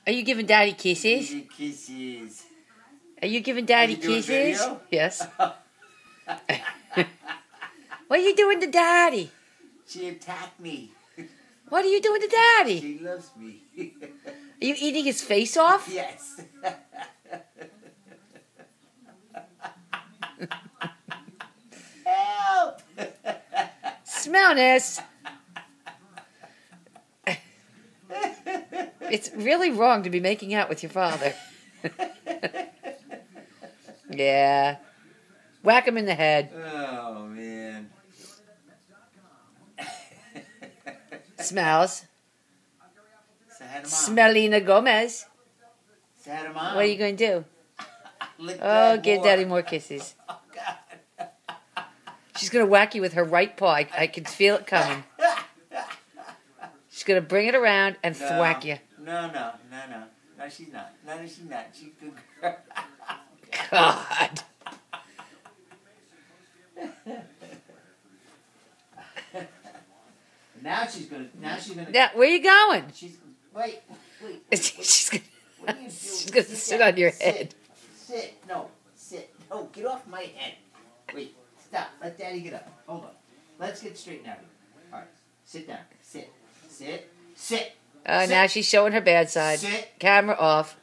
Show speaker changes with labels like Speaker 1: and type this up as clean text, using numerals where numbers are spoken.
Speaker 1: Are you giving Daddy kisses?
Speaker 2: Kisses.
Speaker 1: Are you giving Daddy
Speaker 2: Are you doing
Speaker 1: kisses?
Speaker 2: video?
Speaker 1: Yes. What are you doing to Daddy?
Speaker 2: She attacked me.
Speaker 1: What are you doing to Daddy?
Speaker 2: She loves me.
Speaker 1: Are you eating his face off?
Speaker 2: Yes. Help!
Speaker 1: Smell this. It's really wrong to be making out with your father. Yeah. Whack him in the head.
Speaker 2: Oh, man.
Speaker 1: Smells.
Speaker 2: Say hi to Mom.
Speaker 1: Smellina Gomez.
Speaker 2: Say hi to Mom.
Speaker 1: What are you going to do?
Speaker 2: Lick
Speaker 1: Oh,
Speaker 2: that
Speaker 1: give
Speaker 2: more.
Speaker 1: Daddy more kisses.
Speaker 2: Oh, God.
Speaker 1: She's going to whack you with her right paw. I can feel it coming. She's going to bring it around and thwack you.
Speaker 2: No. No, she's not. No, she's not. She's a good girl.
Speaker 1: God.
Speaker 2: Now she's gonna.
Speaker 1: Now, where you going?
Speaker 2: Wait.
Speaker 1: She's
Speaker 2: What are you doing?
Speaker 1: she's gonna sit on your head.
Speaker 2: Sit. No. No, get off my head. Wait. Stop. Let Daddy get up. Hold on. Let's get straightened out. All right. Sit down. Sit.
Speaker 1: Now she's showing her bad side.
Speaker 2: Sit.
Speaker 1: Camera off.